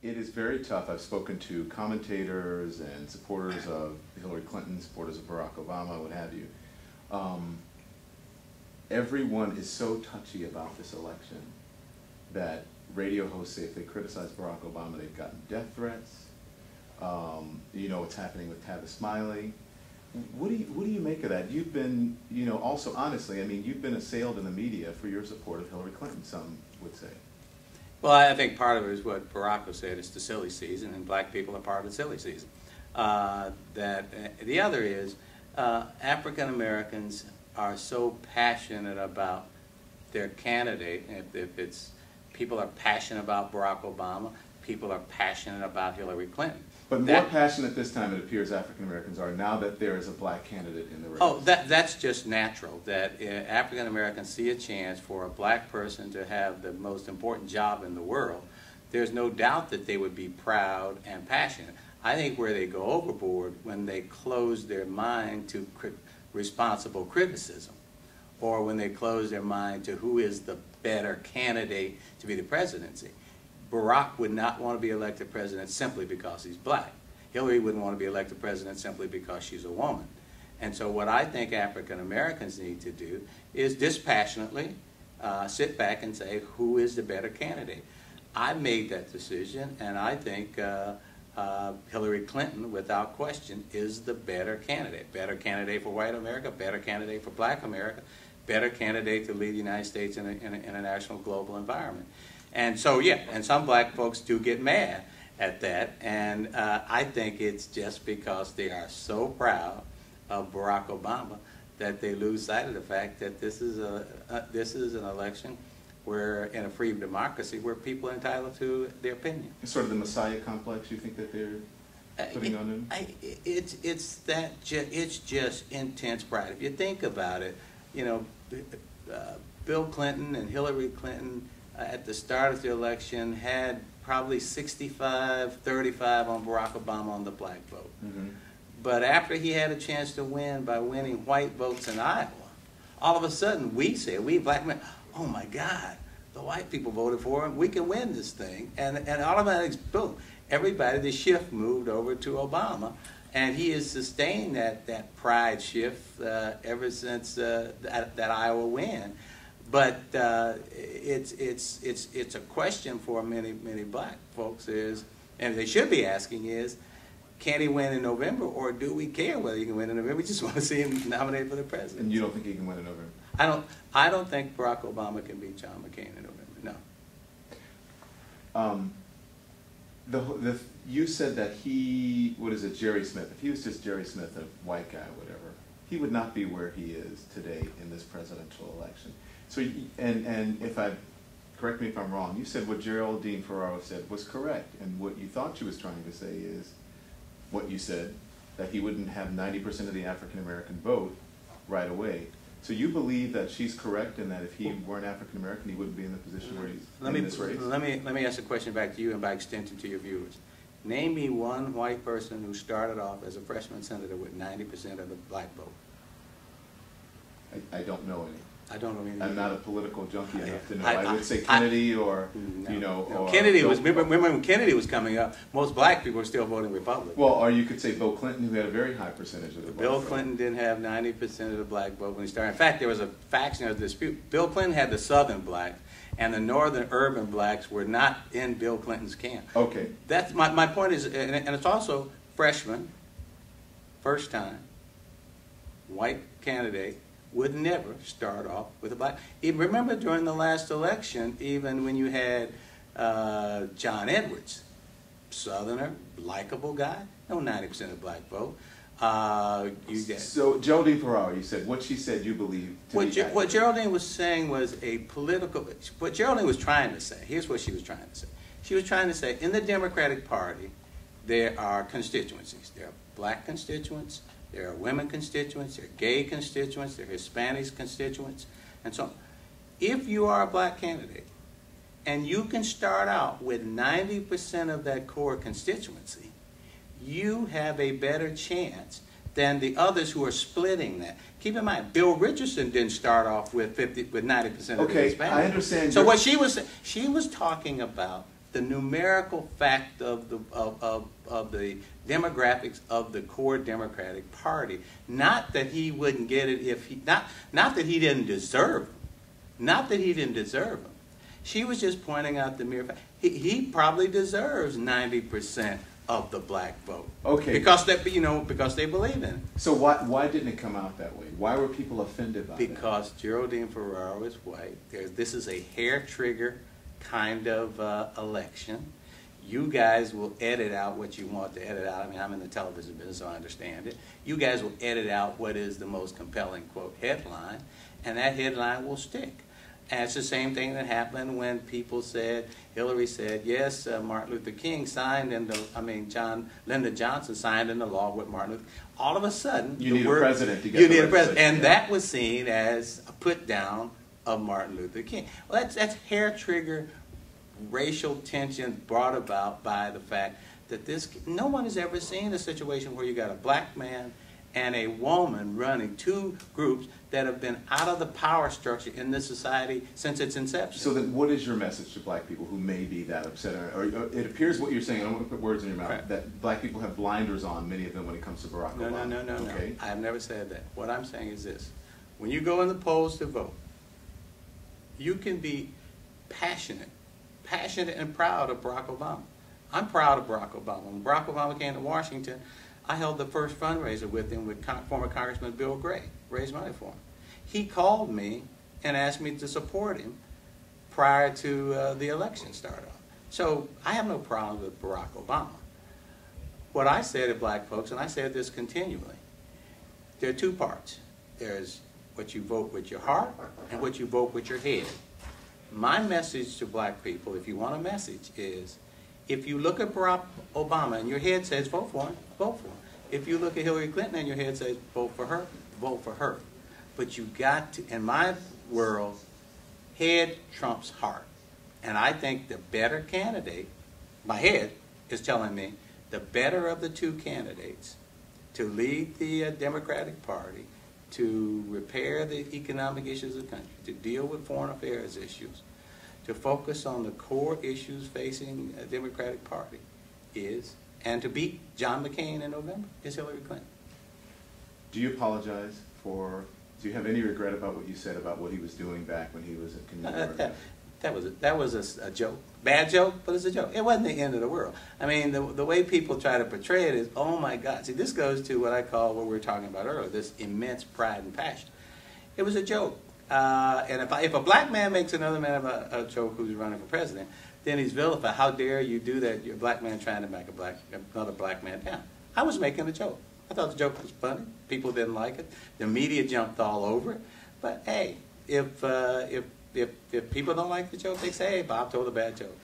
it is very tough. I've spoken to commentators and supporters of Hillary Clinton, supporters of Barack Obama, what have you. Everyone is so touchy about this election that radio hosts say if they criticize Barack Obama, they've gotten death threats. You know what's happening with Tavis Smiley. What do you make of that? You've been, you know, also honestly, I mean, you've been assailed in the media for your support of Hillary Clinton, some would say. Well, I think part of it is what Barack has said, it's the silly season, and black people are part of the silly season. The other is African Americans are so passionate about their candidate. If it's people are passionate about Barack Obama, people are passionate about Hillary Clinton. But more passionate this time, it appears, African Americans are now that there is a black candidate in the race. Oh, that's just natural, that African Americans see a chance for a black person to have the most important job in the world. There's no doubt that they would be proud and passionate. I think where they go overboard when they close their mind to responsible criticism, or when they close their mind to who is the better candidate to be the presidency. Barack would not want to be elected president simply because he's black. Hillary wouldn't want to be elected president simply because she's a woman. And so what I think African Americans need to do is dispassionately sit back and say, who is the better candidate? I made that decision, and I think Hillary Clinton, without question, is the better candidate. Better candidate for white America, better candidate for black America, better candidate to lead the United States in an international global environment. And so, yeah, and some black folks do get mad at that, and I think it's just because they are so proud of Barack Obama that they lose sight of the fact that this is an election where, in a free democracy, where people are entitled to their opinion. It's sort of the Messiah complex you think that they're putting on them? It's just intense pride. If you think about it, you know, Bill Clinton and Hillary Clinton at the start of the election had probably 65-35 on Barack Obama on the black vote. Mm-hmm. But after he had a chance to win by winning white votes in Iowa, all of a sudden we black men, oh my God, the white people voted for him, we can win this thing. And all of that, boom, everybody, the shift moved over to Obama. And he has sustained that pride shift ever since that Iowa win. But it's a question for many black folks is, and they should be asking is, can he win in November, or do we care whether he can win in November? We just want to see him nominated for the presidency. And you don't think he can win in November? I don't think Barack Obama can beat John McCain in November. No. You said that Jerry Smith, if he was just Jerry Smith, a white guy, whatever, he would not be where he is today in this presidential election. So, correct me if I'm wrong, you said what Geraldine Ferraro said was correct, and what you thought she was trying to say is what you said, that he wouldn't have 90% of the African-American vote right away. So you believe that she's correct, and that if he weren't African-American, he wouldn't be in the position where he's in this race? Let me ask a question back to you, and by extension to your viewers. Name me one white person who started off as a freshman senator with 90% of the black vote. I don't know any. I don't know any. I'm not a political junkie enough to know. I would say Kennedy or, or Kennedy was, remember when Kennedy was coming up, most black people were still voting Republican. Well, or you could say Bill Clinton, who had a very high percentage of the black vote. Bill Clinton didn't have 90% of the black vote when he started. In fact, there was a faction of dispute. Bill Clinton had the southern blacks, and the northern urban blacks were not in Bill Clinton's camp. Okay. That's my point is, and it's also freshman, first time, white candidate, would never start off with a black. Remember during the last election, even when you had John Edwards, southerner, likable guy, no 90% of the black vote. So Geraldine Ferraro, you said, what she said you believe to be what Geraldine was saying was what Geraldine was trying to say, here's what she was trying to say. She was trying to say, in the Democratic Party, there are constituencies. There are black constituents, there are women constituents, there are gay constituents, there are Hispanic constituents, and so on. If you are a black candidate, and you can start out with 90% of that core constituency, you have a better chance than the others who are splitting that. Keep in mind, Bill Richardson didn't start off with 90% of the Hispanic. Okay, I understand. So what she was talking about the numerical fact of the demographics of the core Democratic Party. Not that he wouldn't get it if he, not that he didn't deserve them. Not that he didn't deserve them. She was just pointing out the mere fact. He probably deserves 90% of the black vote. Okay. Because they believe in it. So why didn't it come out that way? Why were people offended by that? Because Geraldine Ferraro is white. This is a hair trigger kind of election. You guys will edit out what you want to edit out. I mean, I'm in the television business, so I understand it. You guys will edit out what is the most compelling, quote, headline, and that headline will stick. And it's the same thing that happened when people said, Hillary said, yes, Martin Luther King signed into, Lyndon Johnson signed into law with Martin Luther. All of a sudden, you need a president to get the president. And that was seen as a put down of Martin Luther King. Well, that's hair trigger racial tension brought about by the fact that no one has ever seen a situation where you got a black man and a woman running two groups that have been out of the power structure in this society since its inception. So then what is your message to black people who may be that upset? Or it appears what you're saying, I don't want to put words in your mouth, Correct. that black people have blinders on, many of them, when it comes to Barack Obama. No. Okay. I have never said that. What I'm saying is this. When you go in the polls to vote, you can be passionate and proud of Barack Obama. I'm proud of Barack Obama. When Barack Obama came to Washington, I held the first fundraiser with him with former Congressman Bill Gray, raised money for him. He called me and asked me to support him prior to the election started. So I have no problem with Barack Obama. What I say to black folks, and I say this continually, there are two parts. There's what you vote with your heart and what you vote with your head. My message to black people, if you want a message, is if you look at Barack Obama and your head says vote for him, vote for him. If you look at Hillary Clinton and your head says vote for her, vote for her. But you got to, in my world, head trumps heart. And I think the better candidate, my head is telling me, the better of the two candidates to lead the Democratic Party, to repair the economic issues of the country, to deal with foreign affairs issues, to focus on the core issues facing a Democratic Party and to beat John McCain in November, is Hillary Clinton. Do you apologize for, do you have any regret about what you said about what he was doing back when he was at Community That was a joke. Bad joke, but it's a joke. It wasn't the end of the world. I mean, the way people try to portray it is, oh my God. See, this goes to what I call, what we were talking about earlier, this immense pride and passion. It was a joke. And if a black man makes another man a joke who's running for president, then he's vilified. How dare you do that? You're a black man trying to make another black man down. I was making a joke. I thought the joke was funny. People didn't like it. The media jumped all over it. But hey, if people don't like the joke, they say, hey, Bob told a bad joke.